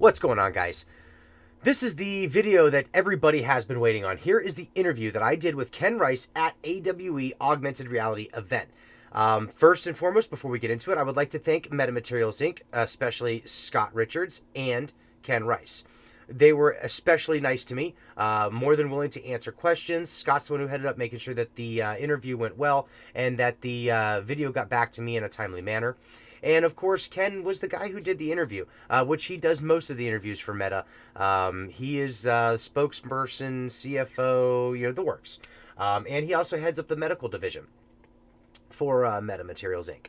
What's going on, guys? This is the video that everybody has been waiting on. Here is the interview that I did with Ken Rice at AWE Augmented Reality event. First and foremost, before we get into it, I would like to thank Mmat Inc., especially Scott Richards and Ken Rice. They were especially nice to me, more than willing to answer questions. Scott's the one who headed up making sure that the interview went well and that the video got back to me in a timely manner. And of course, Ken was the guy who did the interview, which he does most of the interviews for Meta. He is spokesperson, CFO, the works. And he also heads up the medical division for Mmat Inc.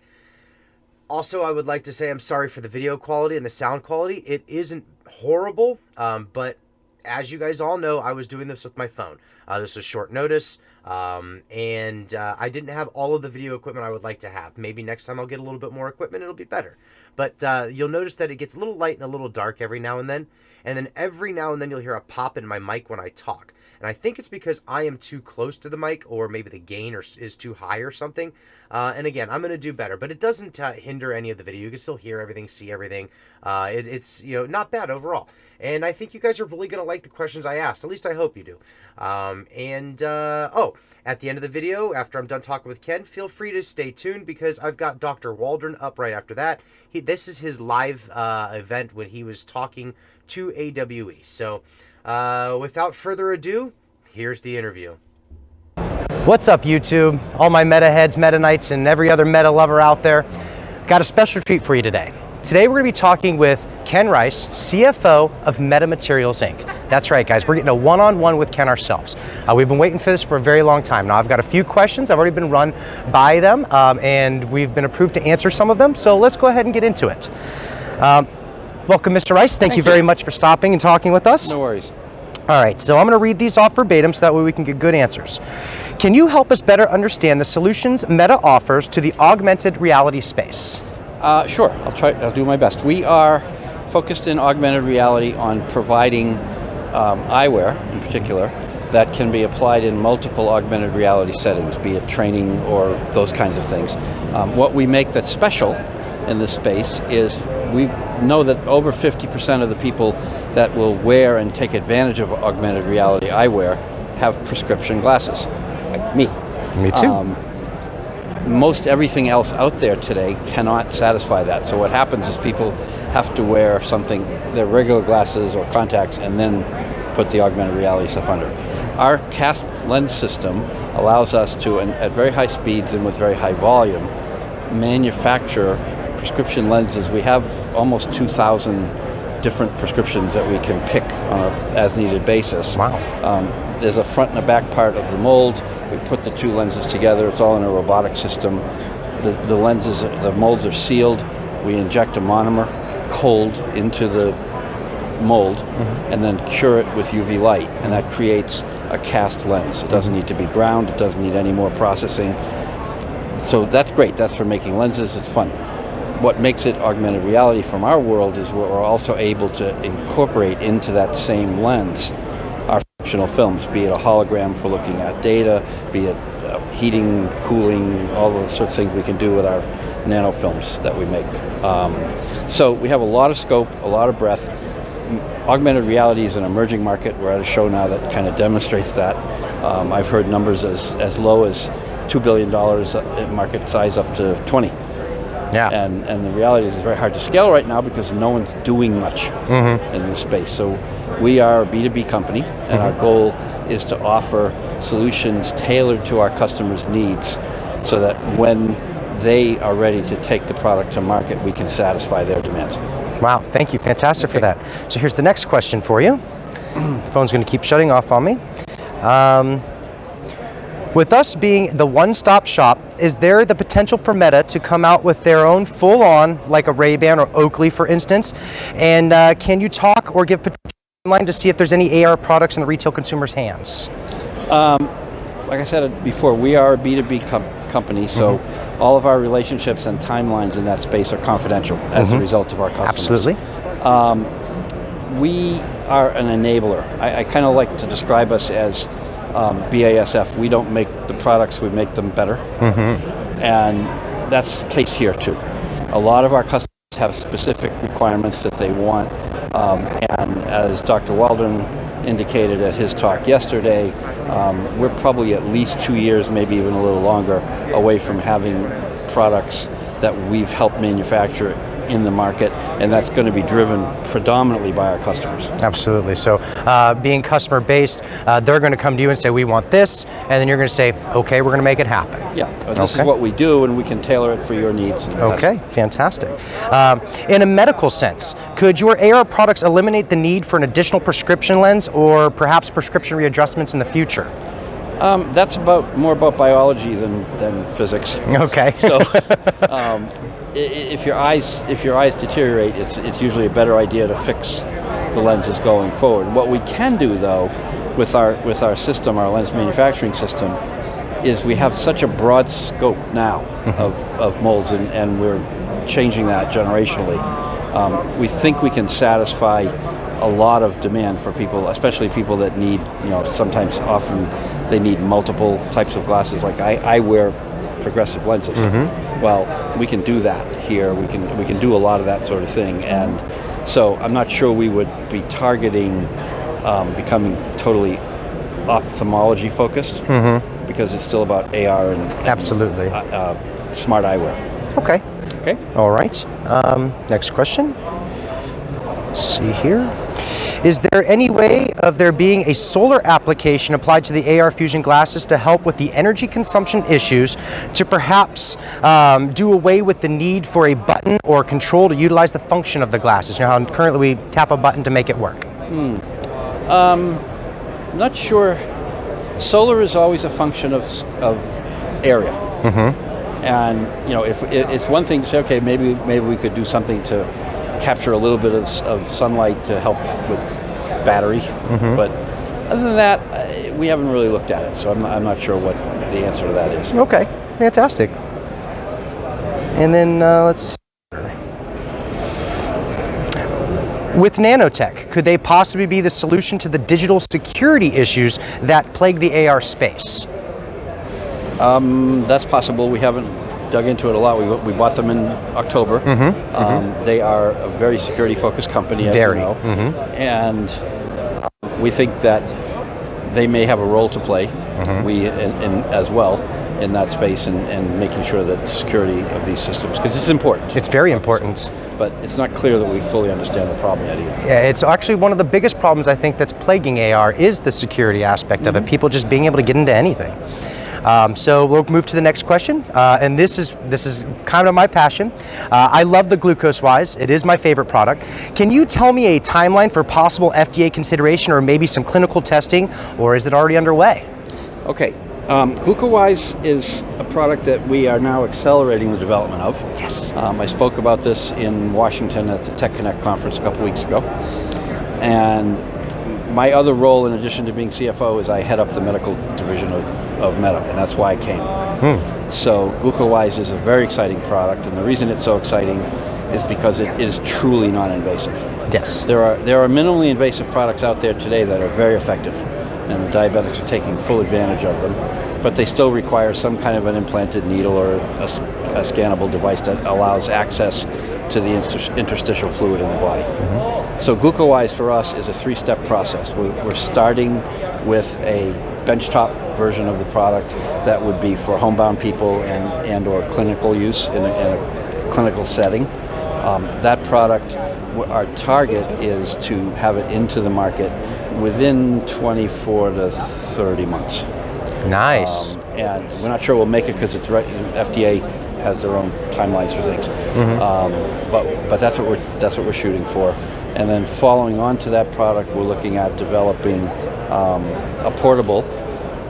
Also, I would like to say I'm sorry for the video quality and the sound quality. It isn't horrible, but as you guys all know, I was doing this with my phone. This was short notice, and I didn't have all of the video equipment I would like to have. Maybe next time I'll get a little bit more equipment, it'll be better. But you'll notice that it gets a little light and a little dark every now and then every now and then you'll hear a pop in my mic when I talk. And I think it's because I am too close to the mic, or maybe the gain is too high or something. And again, I'm going to do better, but it doesn't hinder any of the video. You can still hear everything, see everything. It's not bad overall. And I think you guys are really going to like the questions I asked. At least I hope you do. At the end of the video, after I'm done talking with Ken, feel free to stay tuned because I've got Dr. Waldern up right after that. This is his live event when he was talking to AWE. So without further ado, here's the interview. What's up, YouTube? All my meta heads, meta knights, and every other meta lover out there. Got a special treat for you today. Today we're going to be talking with Ken Rice, CFO of Mmat Inc. That's right, guys. We're getting a one-on-one with Ken ourselves. We've been waiting for this for a very long time. Now, I've got a few questions. I've already been run by them, and we've been approved to answer some of them. So let's go ahead and get into it. Welcome, Mr. Rice. Thank you very much for stopping and talking with us. No worries. All right, so I'm going to read these off verbatim so that way we can get good answers. Can you help us better understand the solutions Meta offers to the augmented reality space? Sure, I'll do my best. We are focused in augmented reality on providing eyewear, in particular, that can be applied in multiple augmented reality settings, be it training or those kinds of things. What we make that's special in this space is we know that over 50% of the people that will wear and take advantage of augmented reality eyewear have prescription glasses, like me. Me too. Most everything else out there today cannot satisfy that. So what happens is people have to wear something, their regular glasses or contacts, and then put the augmented reality stuff under. Our cast lens system allows us to, at very high speeds and with very high volume, manufacture prescription lenses. We have almost 2,000 different prescriptions that we can pick on an as-needed basis. Wow. There's a front and a back part of the mold. We put the two lenses together. It's all in a robotic system. The molds are sealed. We inject a monomer cold into the mold and then cure it with UV light, and that creates a cast lens. It doesn't need to be ground. It doesn't need any more processing. So that's great. That's for making lenses. It's fun. What makes it augmented reality from our world is we're also able to incorporate into that same lens our functional films, be it a hologram for looking at data, be it heating, cooling, all the sorts of things we can do with our nanofilms that we make. So we have a lot of scope, a lot of breadth. Augmented reality is an emerging market. We're at a show now that kind of demonstrates that. I've heard numbers as low as $2 billion in market size up to 20. Yeah. And the reality is it's very hard to scale right now because no one's doing much in this space. So we are a B2B company, and our goal is to offer solutions tailored to our customers' needs so that when they are ready to take the product to market, we can satisfy their demands. Wow, thank you. Fantastic for that. So here's the next question for you. The phone's going to keep shutting off on me. With us being the one-stop shop, is there the potential for Meta to come out with their own full-on, like a Ray-Ban or Oakley, for instance? And can you talk or give potential timeline to see if there's any AR products in the retail consumer's hands? Like I said before, we are a B2B company, so all of our relationships and timelines in that space are confidential as a result of our customers. Absolutely. We are an enabler. I kind of like to describe us as BASF. We don't make the products, we make them better. And that's the case here too. A lot of our customers have specific requirements that they want And as Dr. Waldern indicated at his talk yesterday, we're probably at least 2 years, maybe even a little longer, away from having products that we've helped manufacture in the market, and that's going to be driven predominantly by our customers. Absolutely. So being customer based, they're going to come to you and say, we want this, and then you're going to say, okay, we're going to make it happen. Yeah, this is what we do, and we can tailor it for your needs. Okay, fantastic. In a medical sense, could your AR products eliminate the need for an additional prescription lens or perhaps prescription readjustments in the future? That's more about biology than physics. Okay. So, if your eyes deteriorate, it's usually a better idea to fix the lenses going forward. What we can do, though, with our system, our lens manufacturing system, is we have such a broad scope now of molds, and we're changing that generationally. We think we can satisfy a lot of demand for people, especially people that need, often they need multiple types of glasses. Like I wear progressive lenses. Well, we can do that here. We can do a lot of that sort of thing, and so I'm not sure we would be targeting becoming totally ophthalmology focused, because it's still about AR and absolutely smart eyewear. Okay. Okay. All right. Next question. Let's see here. Is there any way of there being a solar application applied to the AR Fusion glasses to help with the energy consumption issues, to perhaps do away with the need for a button or control to utilize the function of the glasses? You know how currently we tap a button to make it work? I'm not sure. Solar is always a function of area. And if it's one thing to say, okay, maybe we could do something to capture a little bit of sunlight to help with battery, but other than that, we haven't really looked at it, so I'm not sure what the answer to that is. Okay, fantastic. And then let's see. With Nanotech, could they possibly be the solution to the digital security issues that plague the AR space? That's possible. We haven't dug into it a lot. We bought them in October. They are a very security-focused company, as you know, and we think that they may have a role to play. We as well in that space, and making sure that security of these systems, because it's important. It's very important. But it's not clear that we fully understand the problem yet either. Yeah, it's actually one of the biggest problems I think that's plaguing AR is the security aspect of it. People just being able to get into anything. So we'll move to the next question, and this is kind of my passion. I love the Glucowise. It is my favorite product. Can you tell me a timeline for possible FDA consideration or maybe some clinical testing, or is it already underway? Okay. Glucowise is a product that we are now accelerating the development of. Yes. I spoke about this in Washington at the Tech Connect conference a couple weeks ago. And my other role, in addition to being CFO, is I head up the medical division of Mmat, and that's why I came. So Glucowise is a very exciting product, and the reason it's so exciting is because it is truly non-invasive. Yes. There are minimally invasive products out there today that are very effective, and the diabetics are taking full advantage of them, but they still require some kind of an implanted needle or a scannable device that allows access to the interstitial fluid in the body. So Glucowise for us is a 3-step process. We're starting with a benchtop version of the product that would be for homebound people and or clinical use in a clinical setting. That product, our target is to have it into the market within 24 to 30 months. Nice. And we're not sure we'll make it because it's right. FDA has their own timelines for things. But that's what we're shooting for. And then following on to that product, we're looking at developing a portable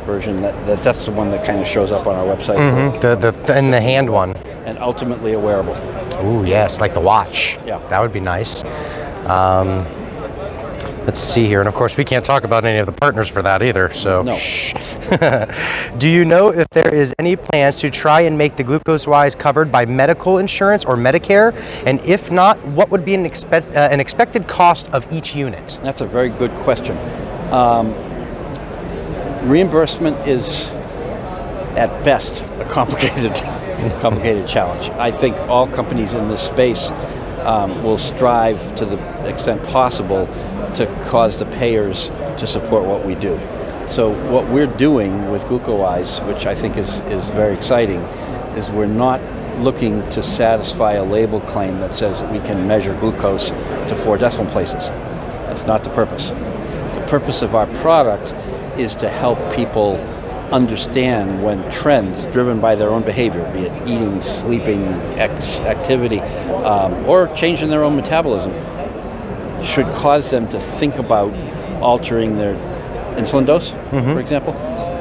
version that's the one that kind of shows up on our website. The hand one. And ultimately a wearable. Ooh, yes, like the watch. Yeah. That would be nice. Let's see here, and of course we can't talk about any of the partners for that either, so no. Shh. Do you know if there is any plans to try and make the Glucowise covered by medical insurance or Medicare? And if not, what would be an expected cost of each unit? That's a very good question. Reimbursement is at best a complicated challenge. I think all companies in this space will strive to the extent possible to cause the payers to support what we do. So what we're doing with Glucowise, which I think is very exciting, is we're not looking to satisfy a label claim that says that we can measure glucose to 4 decimal places. That's not the purpose. The purpose of our product is to help people understand when trends driven by their own behavior, be it eating, sleeping, activity, or change in their own metabolism, should cause them to think about altering their insulin dose, for example.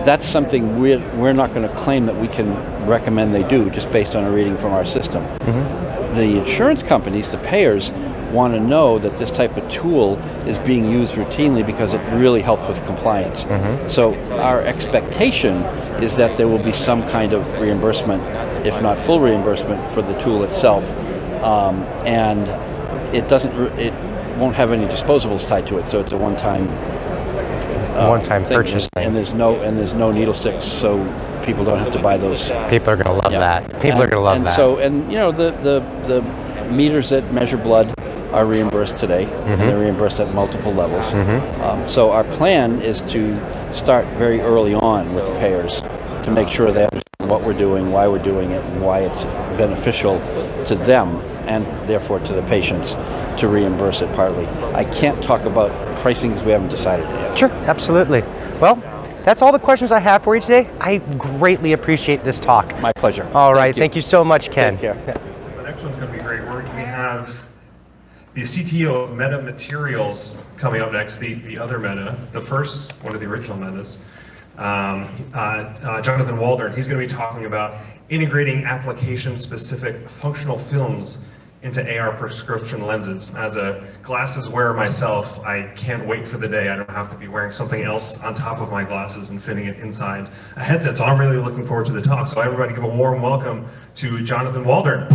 That's something we're not going to claim that we can recommend they do just based on a reading from our system. The insurance companies, the payers, want to know that this type of tool is being used routinely because it really helps with compliance. So our expectation is that there will be some kind of reimbursement, if not full reimbursement, for the tool itself, and it won't have any disposables tied to it. So it's a one-time purchase thing. And there's no needle sticks, so people don't have to buy those. People are going to love that. People are going to love that. So, and you know, the meters that measure blood are reimbursed today, and they're reimbursed at multiple levels. So our plan is to start very early on with the payers to make sure they understand what we're doing, why we're doing it, and why it's beneficial to them and therefore to the patients to reimburse it partly. I can't talk about pricing because we haven't decided it yet. Sure, absolutely. Well, that's all the questions I have for you today. I greatly appreciate this talk. My pleasure. All right, thank you so much, Ken. Take care. The next one's going to be great. We have the CTO of Mmat Materials coming up next, the other Meta, the first, one of the original Metas, Jonathan Waldern. He's going to be talking about integrating application-specific functional films into AR prescription lenses. As a glasses wearer myself, I can't wait for the day I don't have to be wearing something else on top of my glasses and fitting it inside a headset. So I'm really looking forward to the talk. So everybody give a warm welcome to Jonathan Waldern.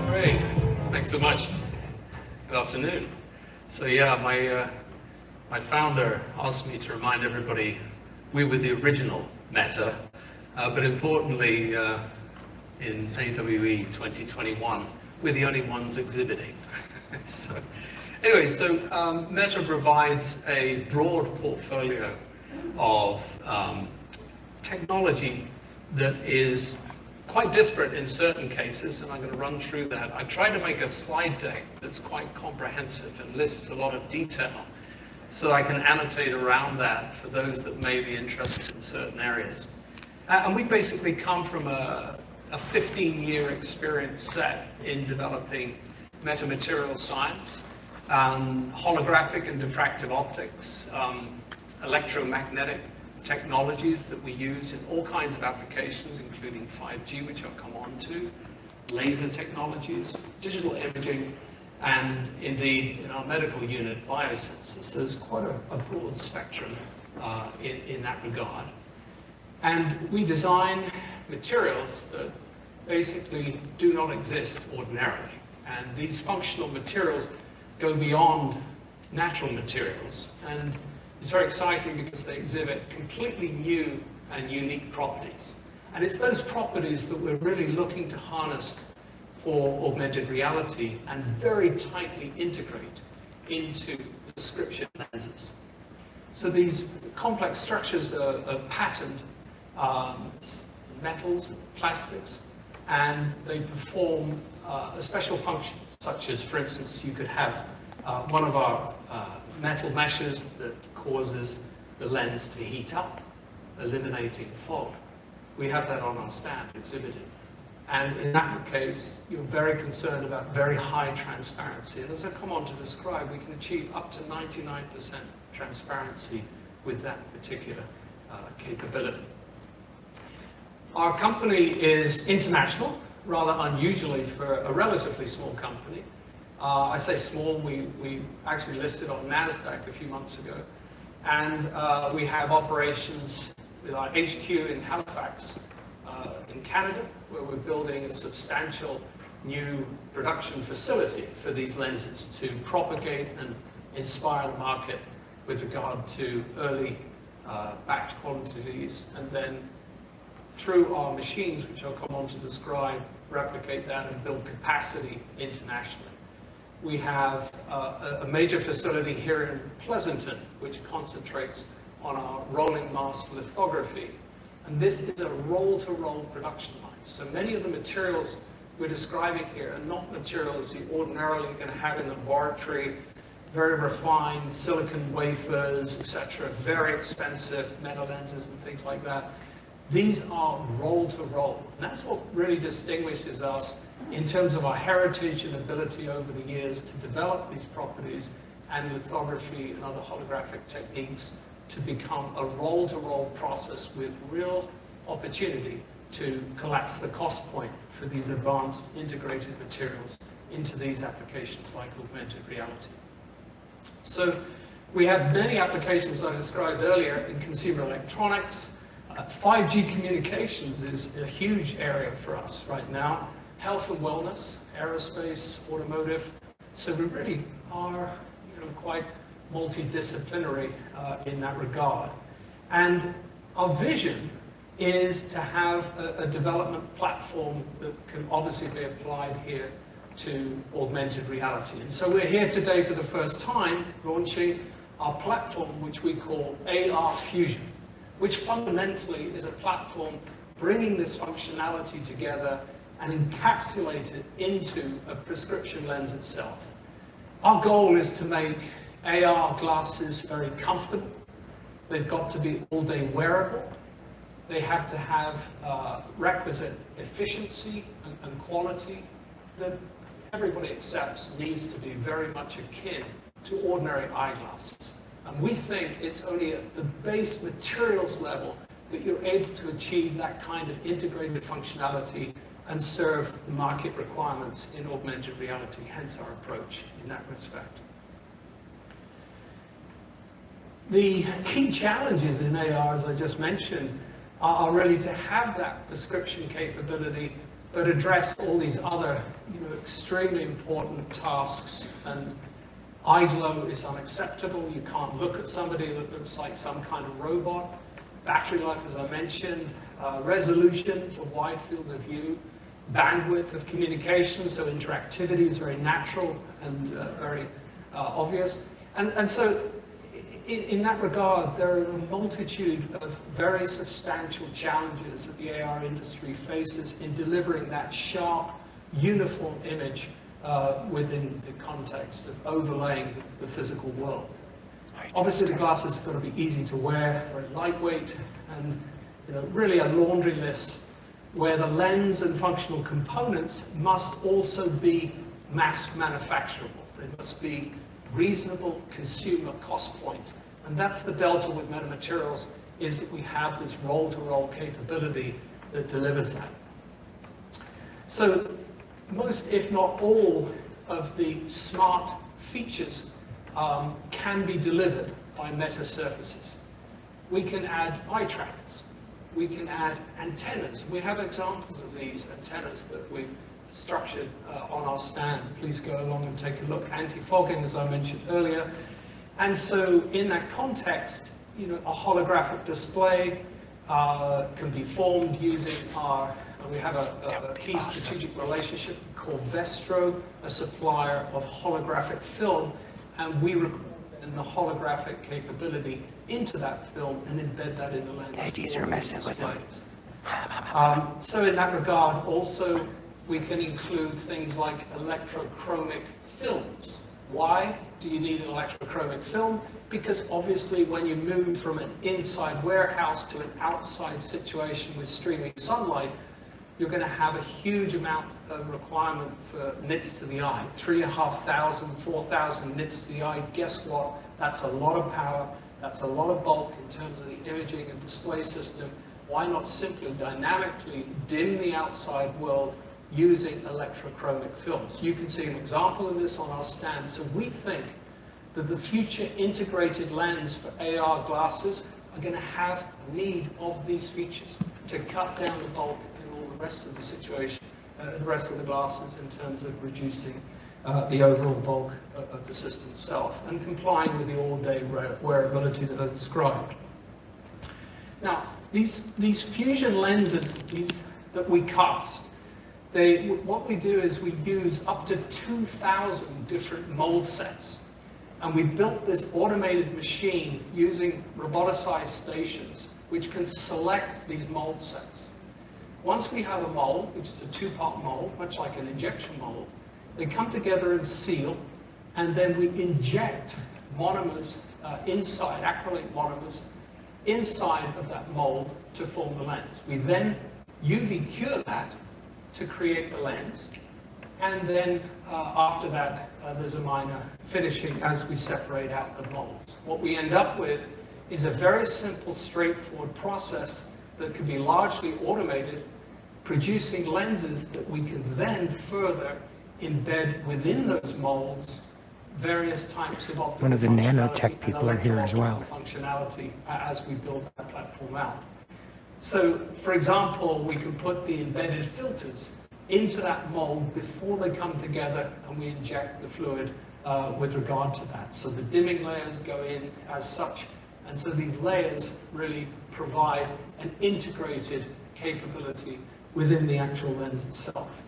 Great, thanks so much. Good afternoon. So yeah, my founder asked me to remind everybody we were the original Meta, but importantly, in AWE 2021, we're the only ones exhibiting. So Meta provides a broad portfolio of technology that is quite disparate in certain cases, and I'm going to run through that. I tried to make a slide deck that's quite comprehensive and lists a lot of detail, so I can annotate around that for those that may be interested in certain areas. And we basically come from a 15-year experience set in developing metamaterial science, holographic and diffractive optics, electromagnetic technologies that we use in all kinds of applications, including 5G, which I'll come on to, laser technologies, digital imaging, and indeed, in our medical unit, biosensors. So there's quite a broad spectrum in that regard. And we design materials that basically do not exist ordinarily. And these functional materials go beyond natural materials. And it's very exciting because they exhibit completely new and unique properties. And it's those properties that we're really looking to harness for augmented reality and very tightly integrate into prescription lenses. So these complex structures are patterned metals, plastics, and they perform a special function, such as, for instance, you could have one of our metal meshes that causes the lens to heat up, eliminating fog. We have that on our stand exhibited. And in that case, you're very concerned about very high transparency. And as I come on to describe, we can achieve up to 99% transparency with that particular capability. Our company is international, rather unusually for a relatively small company. I say small, we actually listed on NASDAQ a few months ago. And we have operations with our HQ in Halifax, in Canada, where we're building a substantial new production facility for these lenses to propagate and inspire the market with regard to early batch quantities and then through our machines, which I'll come on to describe, replicate that and build capacity internationally. We have a major facility here in Pleasanton, which concentrates on our rolling mass lithography. And this is a roll-to-roll production line. So many of the materials we're describing here are not materials you ordinarily going to have in the laboratory, very refined silicon wafers, etc., very expensive metal lenses and things like that. These are roll-to-roll. And that's what really distinguishes us in terms of our heritage and ability over the years to develop these properties and lithography and other holographic techniques to become a roll-to-roll process with real opportunity to collapse the cost point for these advanced integrated materials into these applications like augmented reality. So we have many applications I described earlier in consumer electronics. 5G communications is a huge area for us right now. Health and wellness, aerospace, automotive. So we really are, quite multidisciplinary in that regard. And our vision is to have a development platform that can obviously be applied here to augmented reality. And so we're here today for the first time launching our platform, which we call AR Fusion, which fundamentally is a platform bringing this functionality together and encapsulate it into a prescription lens itself. Our goal is to make AR glasses very comfortable. They've got to be all-day wearable. They have to have requisite efficiency and quality that everybody accepts needs to be very much akin to ordinary eyeglasses. And we think it's only at the base materials level that you're able to achieve that kind of integrated functionality and serve the market requirements in augmented reality, hence our approach in that respect. The key challenges in AR, as I just mentioned, are really to have that prescription capability, but address all these other, extremely important tasks. And eye glow is unacceptable. You can't look at somebody that looks like some kind of robot. Battery life, as I mentioned, resolution for wide field of view, bandwidth of communication, so interactivity is very natural and very obvious. And so in that regard, there are a multitude of very substantial challenges that the AR industry faces in delivering that sharp, uniform image within the context of overlaying the physical world. Obviously, the glasses have got to be easy to wear, very lightweight, and really a laundry list where the lens and functional components must also be mass manufacturable. They must be reasonable consumer cost point. And that's the delta with metamaterials, is that we have this roll-to-roll capability that delivers that. So most, if not all, of the smart features can be delivered by meta surfaces. We can add eye trackers. We can add antennas. We have examples of these antennas that we've structured on our stand. Please go along and take a look. Antifogging, as I mentioned earlier. And so in that context, a holographic display can be formed using we have a key strategic relationship called Vestro, a supplier of holographic film, and we record the holographic capability into that film and embed that in the lens. Ladies are messing with them. So in that regard, also, we can include things like electrochromic films. Why do you need an electrochromic film? Because obviously when you move from an inside warehouse to an outside situation with streaming sunlight, you're going to have a huge amount of requirement for nits to the eye. 3,500, 4,000 nits to the eye. Guess what? That's a lot of power. That's a lot of bulk in terms of the imaging and display system. Why not simply dynamically dim the outside world using electrochromic films? You can see an example of this on our stand. So we think that the future integrated lens for AR glasses are going to have need of these features to cut down the bulk in all the rest of the situation, the rest of the glasses in terms of reducing the overall bulk of the system itself and complying with the all-day wearability that I described. Now, These fusion lenses, that we cast, what we do is we use up to 2,000 different mold sets. And we built this automated machine using roboticized stations, which can select these mold sets. Once we have a mold, which is a two-part mold, much like an injection mold, they come together and seal, and then we inject monomers inside, acrylic monomers, inside of that mold to form the lens. We then UV cure that to create the lens, and then after that there's a minor finishing as we separate out the molds. What we end up with is a very simple, straightforward process that can be largely automated, producing lenses that we can then further embed within those molds various types of optical One of the functionality Nanotech people are here as well. functionality as we build that platform out. So, for example, we can put the embedded filters into that mold before they come together, and we inject the fluid with regard to that. So the dimming layers go in as such, and so these layers really provide an integrated capability within the actual lens itself.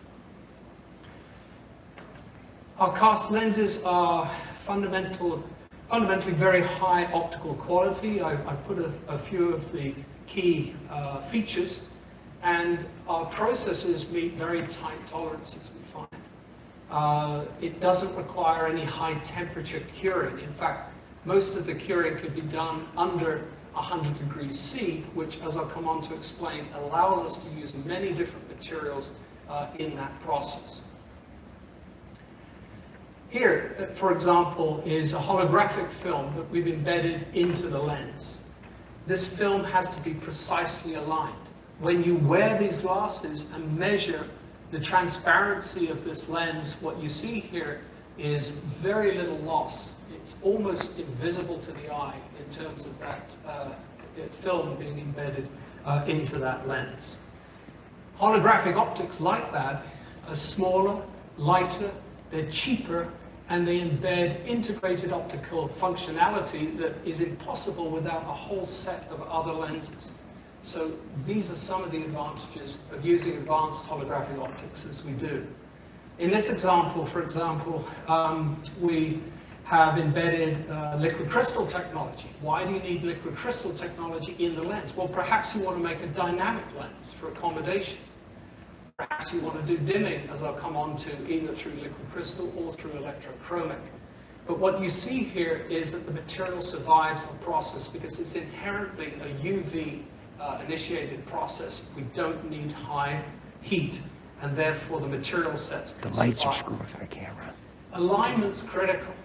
Our cast lenses are fundamentally very high optical quality. I've put a few of the key features, and our processes meet very tight tolerances, we find. It doesn't require any high temperature curing. In fact, most of the curing could be done under 100 degrees C, which, as I'll come on to explain, allows us to use many different materials in that process. Here, for example, is a holographic film that we've embedded into the lens. This film has to be precisely aligned. When you wear these glasses and measure the transparency of this lens, what you see here is very little loss. It's almost invisible to the eye in terms of that film being embedded into that lens. Holographic optics like that are smaller, lighter, they're cheaper, and they embed integrated optical functionality that is impossible without a whole set of other lenses. So these are some of the advantages of using advanced holographic optics as we do. In this example, for example, we have embedded liquid crystal technology. Why do you need liquid crystal technology in the lens? Well, perhaps you want to make a dynamic lens for accommodation. Perhaps you want to do dimming, as I'll come on to, either through liquid crystal or through electrochromic. But what you see here is that the material survives the process because it's inherently a UV initiated process. We don't need high heat, and therefore the material sets can The lights are survive. screwed with our camera. Alignment's critical.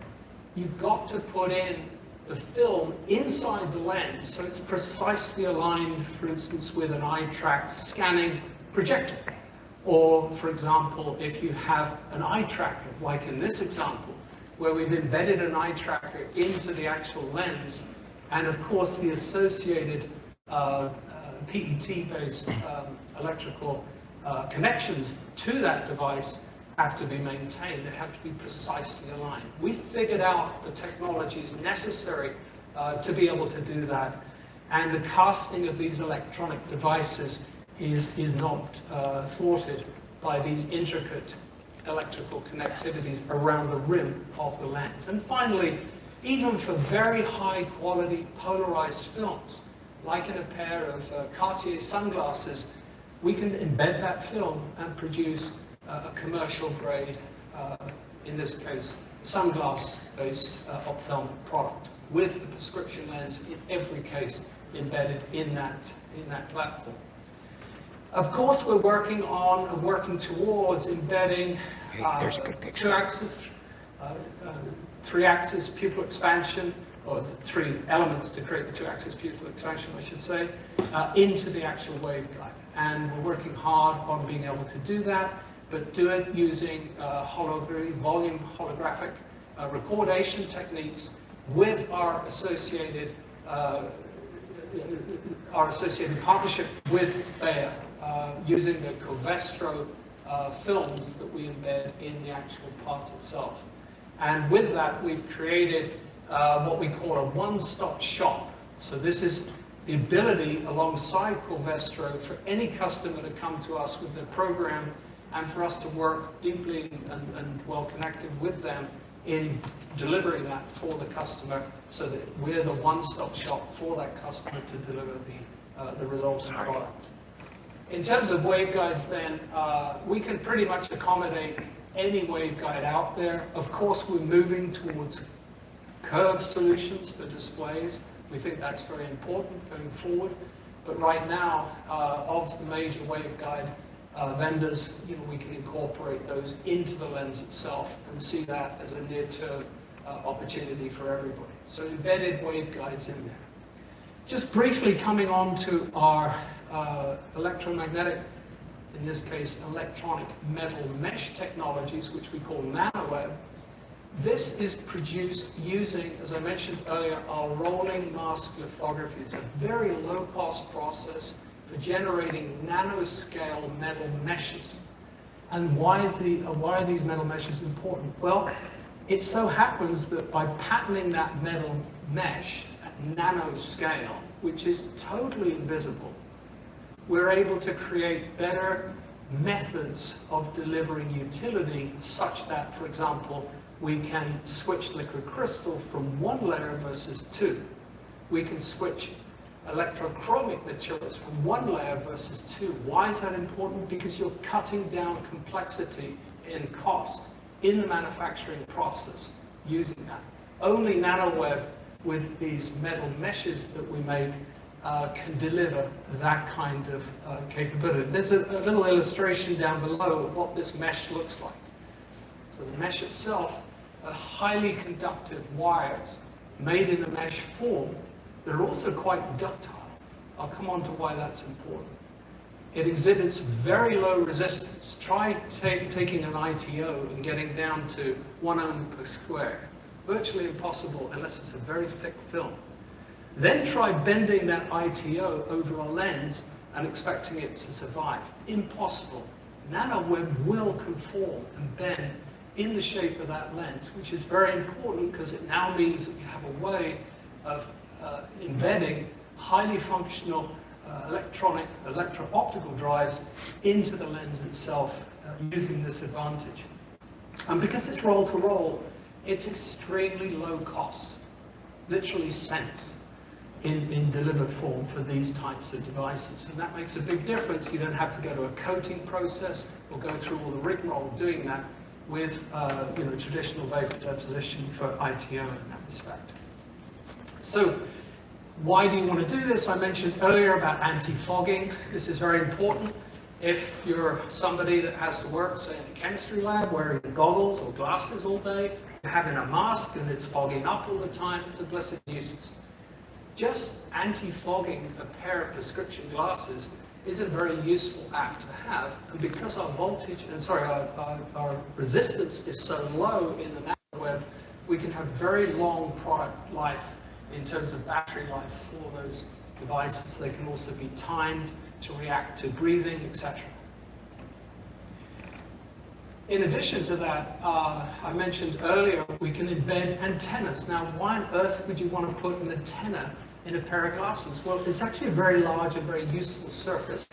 You've got to put in the film inside the lens so it's precisely aligned, for instance, with an eye-tracked scanning projector. Or, for example, if you have an eye tracker, like in this example, where we've embedded an eye tracker into the actual lens, and of course the associated PET-based electrical connections to that device have to be maintained. They have to be precisely aligned. We figured out the technologies necessary to be able to do that, and the casting of these electronic devices is not thwarted by these intricate electrical connectivities around the rim of the lens. And finally, even for very high quality polarized films, like in a pair of Cartier sunglasses, we can embed that film and produce a commercial grade, in this case, sunglass-based ophthalmic product with the prescription lens in every case embedded in that platform. Of course, we're working towards embedding There's a good picture. two-axis, three-axis pupil expansion, or three elements to create the two-axis pupil expansion, I should say, into the actual waveguide. And we're working hard on being able to do that, but do it using volume holographic recordation techniques with our associated partnership with Bayer, using the Covestro films that we embed in the actual part itself. And with that, we've created what we call a one-stop shop. So this is the ability alongside Corvestro for any customer to come to us with their program and for us to work deeply and well connected with them in delivering that for the customer so that we're the one-stop shop for that customer to deliver the resulting product. In terms of waveguides then, we can pretty much accommodate any waveguide out there. Of course, we're moving towards curved solutions for displays. We think that's very important going forward. But right now, of the major waveguide vendors, we can incorporate those into the lens itself and see that as a near-term opportunity for everybody. So embedded waveguides in there. Just briefly coming on to our electromagnetic, in this case, electronic metal mesh technologies, which we call NanoWeb. This is produced using, as I mentioned earlier, our rolling mask lithography. It's a very low-cost process for generating nanoscale metal meshes. And why are these metal meshes important? Well, it so happens that by patterning that metal mesh at nanoscale, which is totally invisible, we're able to create better methods of delivering utility such that, for example, we can switch liquid crystal from one layer versus two. We can switch electrochromic materials from one layer versus two. Why is that important? Because you're cutting down complexity in cost in the manufacturing process using that. Only NanoWeb with these metal meshes that we make can deliver that kind of capability. There's a little illustration down below of what this mesh looks like. So the mesh itself are highly conductive wires made in a mesh form that are also quite ductile. I'll come on to why that's important. It exhibits very low resistance. Try taking an ITO and getting down to 1 ohm per square. Virtually impossible unless it's a very thick film. Then try bending that ITO over a lens and expecting it to survive. Impossible. NanoWeb will conform and bend in the shape of that lens, which is very important because it now means that we have a way of embedding highly functional electro-optical drives into the lens itself using this advantage. And because it's roll-to-roll, it's extremely low cost, literally cents in delivered form for these types of devices. And that makes a big difference. You don't have to go to a coating process or go through all the rigmarole doing that with traditional vapor deposition for ITO in that respect. So why do you want to do this? I mentioned earlier about antifogging. This is very important. If you're somebody that has to work, say, in a chemistry lab, wearing goggles or glasses all day, having a mask and it's fogging up all the time, it's a blessed nuisance. Just antifogging a pair of prescription glasses is a very useful act to have, and because our resistance is so low in the NanoWeb, we can have very long product life in terms of battery life for those devices. They can also be timed to react to breathing, etc. In addition to that, I mentioned earlier, we can embed antennas. Now, why on earth would you want to put an antenna in a pair of glasses? Well, it's actually a very large and very useful surface.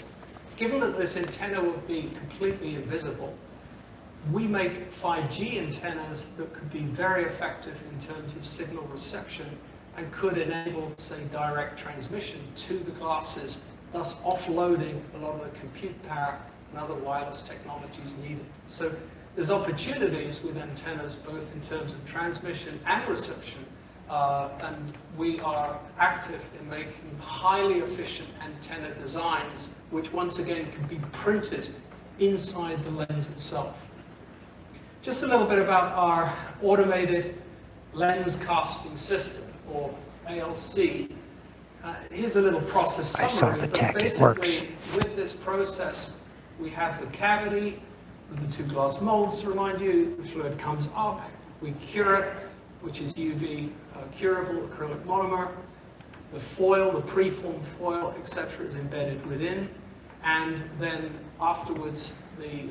Given that this antenna would be completely invisible, we make 5G antennas that could be very effective in terms of signal reception and could enable, say, direct transmission to the glasses, thus offloading a lot of the compute power and other wireless technologies needed. So there's opportunities with antennas both in terms of transmission and reception, and we are active in making highly efficient antenna designs, which once again can be printed inside the lens itself. Just a little bit about our automated lens casting system, or ALC. Here's a little process summary. I saw the tech, it works. With this process, we have the cavity with the two glass molds to remind you. The fluid comes up, we cure it, which is UV curable acrylic monomer. The foil, the preformed foil, etc., is embedded within, and then afterwards the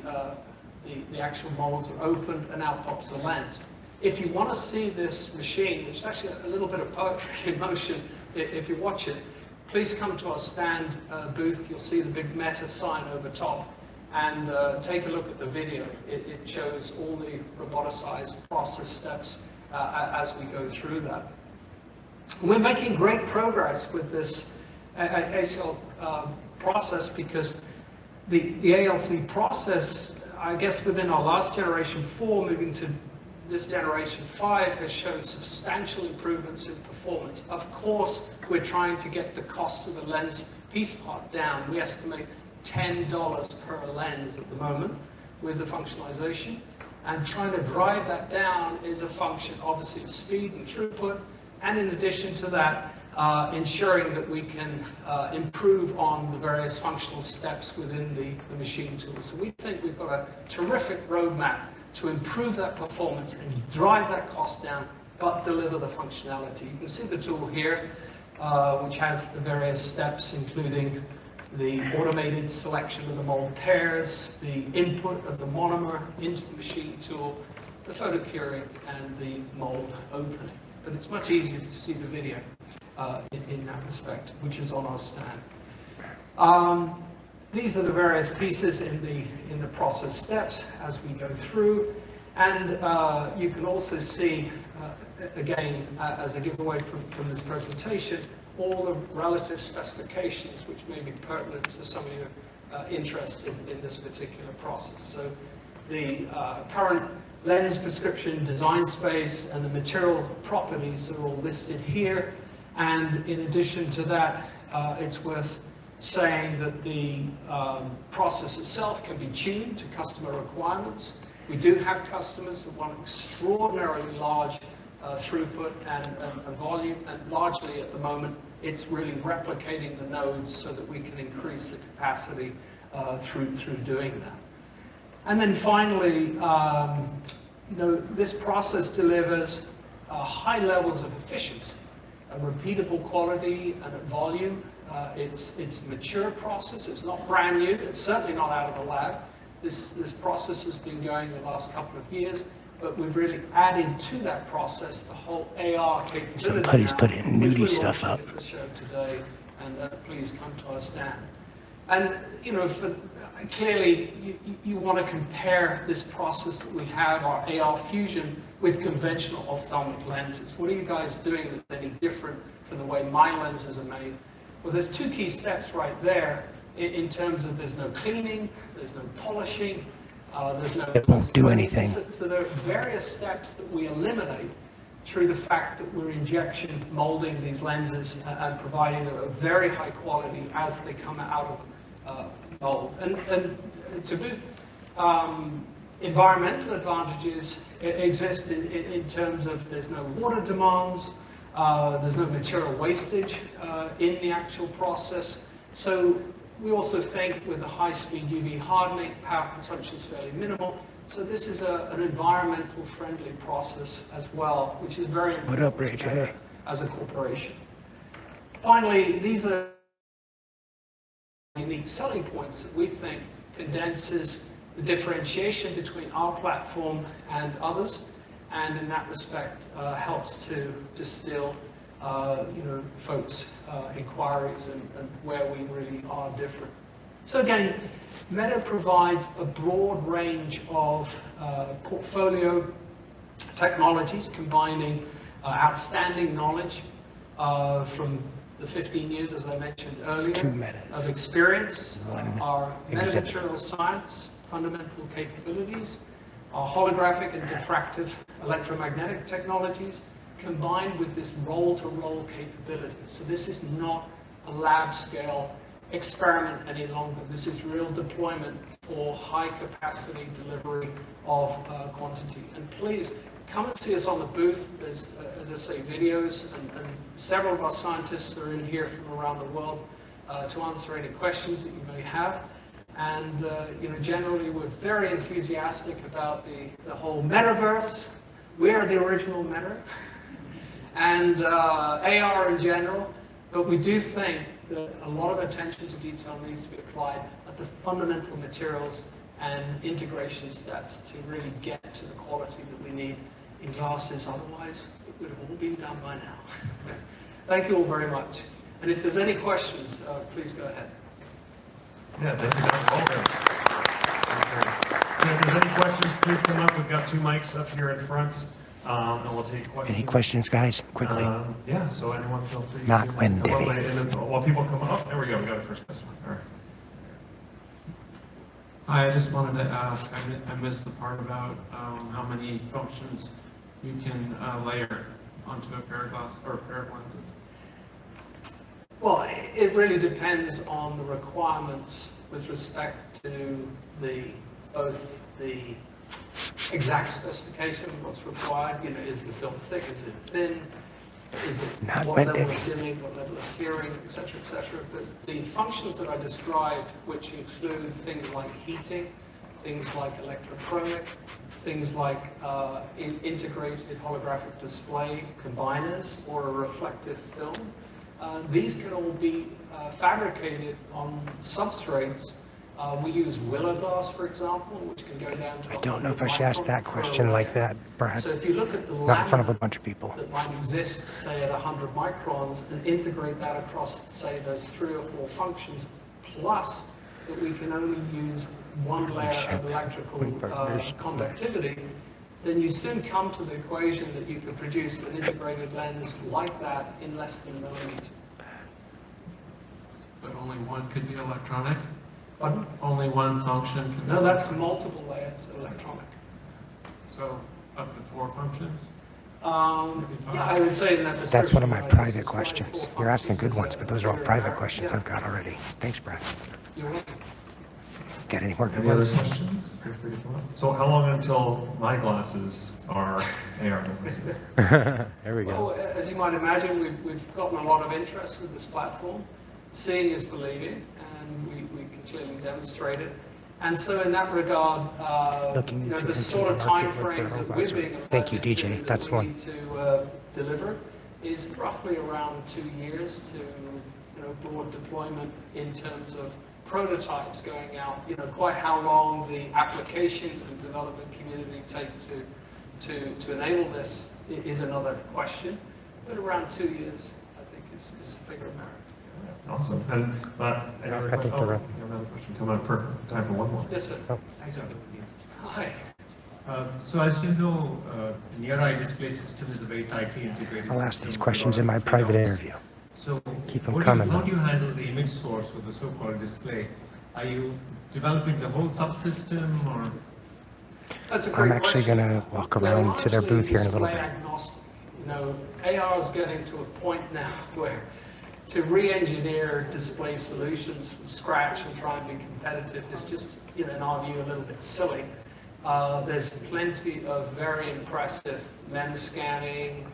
actual molds are opened and out pops the lens. If you want to see this machine, which is actually a little bit of poetry in motion if you watch it, please come to our stand booth. You'll see the big Meta sign over top, and take a look at the video. It shows all the roboticized process steps as we go through that. We're making great progress with this ACL process, because the ALC process, I guess within our last generation 4, moving to this generation 5, has shown substantial improvements in performance. Of course, we're trying to get the cost of the lens piece part down. We estimate $10 per lens at the moment with the functionalization, and trying to drive that down is a function, obviously, of speed and throughput, and in addition to that, ensuring that we can improve on the various functional steps within the machine tool. So we think we've got a terrific roadmap to improve that performance and drive that cost down, but deliver the functionality. You can see the tool here, which has the various steps, including the automated selection of the mold pairs, the input of the monomer into the machine tool, the photo curing, and the mold opening. But it's much easier to see the video in that respect, which is on our stand. These are the various pieces in the process steps as we go through, and you can also see, again, as a giveaway from this presentation, all the relative specifications which may be pertinent to some of your interest in this particular process. So the current lens prescription design space and the material properties are all listed here, and in addition to that, it's worth saying that the process itself can be tuned to customer requirements. We do have customers that want extraordinarily large throughput and volume, and largely at the moment it's really replicating the nodes so that we can increase the capacity through doing that. And then finally, this process delivers high levels of efficiency, a repeatable quality and at volume. It's a mature process. It's not brand new. It's certainly not out of the lab. This process has been going the last couple of years, but we've really added to that process the whole AR capability. Somebody's putting nudie stuff up. At the show today, and please come to our stand. And clearly, you want to compare this process that we have, our AR fusion, with conventional ophthalmic lenses. What are you guys doing that's any different from the way my lenses are made? Well, there's two key steps right there in terms of there's no cleaning, there's no polishing, there's no... It won't do anything. So there are various steps that we eliminate through the fact that we're injection molding these lenses and providing a very high quality as they come out of mold. And to boot, environmental advantages exist in terms of there's no water demands, there's no material wastage in the actual process. So we also think with the high-speed UV hardening, power consumption is fairly minimal. So this is an environmental friendly process as well, which is very important. What up, Ray J? As a corporation. Finally, these are unique selling points that we think condenses the differentiation between our platform and others, and in that respect helps to distill folks' inquiries and where we really are different. So again, Meta provides a broad range of portfolio technologies combining outstanding knowledge from the 15 years, as I mentioned earlier, of experience, our metamaterial science, fundamental capabilities, our holographic and diffractive electromagnetic technologies, combined with this roll-to-roll capability. So this is not a lab-scale experiment any longer. This is real deployment for high-capacity delivery of quantity. And please, come and see us on the booth. There's, as I say, videos, and several of our scientists are in here from around the world to answer any questions that you may have. And generally, we're very enthusiastic about the whole metaverse. We are the original meta, and AR in general. But we do think that a lot of attention to detail needs to be applied at the fundamental materials and integration steps to really get to the quality that we need in glasses. Otherwise, it would have all been done by now. Thank you all very much. And if there's any questions, please go ahead. Yeah, thank you, Dr. Waldern. If there's any questions, please come up. We've got 2 mics up here in front, and we'll take questions. Any questions, guys? Quickly. Yeah, so anyone feel free Not to when, come up. Davey. And then, while people come up, there we go, we got a first customer. All right. Hi, I just wanted to ask, I missed the part about how many functions you can layer onto a pair of glass or a pair of lenses. Well, it really depends on the requirements with respect to both the exact specification of what's required. You know, is the film thick? Is it thin? Is it Not what when, level Davey. of dimming? What level of tearing? Etc. Etc. But the functions that I described, which include things like heating, things like electrochromic, things like integrated holographic display combiners or a reflective film. These can all be fabricated on substrates. We use willow glass, for example, which can go down to I don't know if I should ask that question like that, Brad. So if you look at the Not in front of a laminate bunch of people. that might exist, say, at 100 microns, and integrate that across, say, those 3 or 4 functions, plus that we can only use one layer of electrical conductivity, then you soon come to the equation that you could produce an integrated lens like that in less than a millimeter. But only one could be electronic? Pardon? Only one function can be No, that's multiple layers of electronic. So up to 4 functions? Yeah, I would say in that That's one of my description, private it's questions. 4 You're asking good functions ones, but those are all very private rare. questions Yeah. I've got already. Thanks, Brad. You're welcome. Got any more Any other videos? questions? Feel free to come up. So how long until my glasses are AR glasses? There we Well, as you might imagine, we've gotten a lot of interest with this platform. Seeing is believing, and we can clearly demonstrate it. And so in that regard, Looking you know, into the sort of the market time with frames their that we're robust- being Thank you, alerted DJ. to, That's that we one. need to deliver is roughly around 2 years to, you know, broad deployment in terms of prototypes going out. You know, quite how long the application and development community take to enable this is another question, but around 2 years, I think, is a figure of merit. Awesome. And any other I think question? they're Oh, you have another question coming up. Perfect. Time for one more. Yes, sir. Hi, Jonathan. Hi. So as you know, the near-eye display system is a very tightly integrated I'll system. ask these with a questions lot in my of private trade-offs. interview. So Keep 'em how coming, do though. you handle the image source or the so-called display? Are you developing the whole subsystem or? That's a great I'm actually question. going to walk We're around to their largely booth here in a little display bit. agnostic. You know, AR is getting to a point now where to re-engineer display solutions from scratch and try and be competitive is just, you know, in our view, a little bit silly. There's plenty of very impressive MEMS scanning,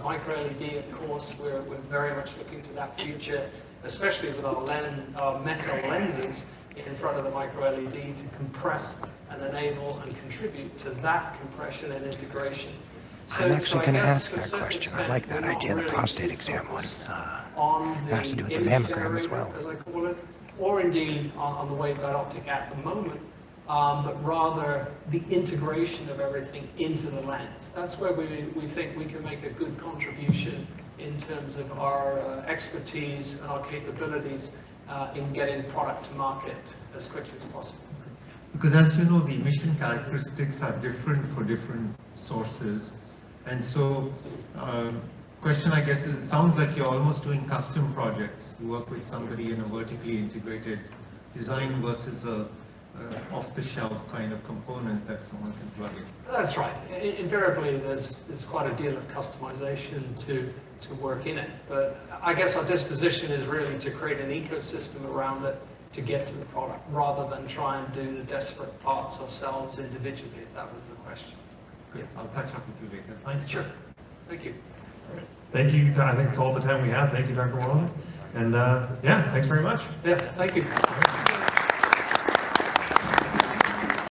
micro LED, of course. We're very much looking to that future, especially with our metal lenses in front of the micro LED to compress and enable and contribute to that compression and integration. I'm actually I going to guess ask to a that certain question. I extent, like that we're not idea, the really prostate too exam one. focused on the has to do with the image mammogram as generator, well. as I call it, or indeed on the waveguide optic at the moment, but rather the integration of everything into the lens. That's where we think we can make a good contribution in terms of our expertise and our capabilities in getting product to market as quickly as possible. Because as you know, the emission characteristics are different for different sources. And so, question I guess is, it sounds like you're almost doing custom projects. You work with somebody in a vertically integrated design versus a off-the-shelf kind of component that someone can plug in. That's right. Invariably, there's quite a deal of customization to work in it. But I guess our disposition is really to create an ecosystem around it to get to the product, rather than try and do the desperate parts ourselves individually, if that was the question. Good. I'll catch up with you later. Thanks. Sure. Thank you. Thank you. I think it's all the time we have. Thank you, Dr. Waldern. And yeah, thanks very much. Yeah, thank you.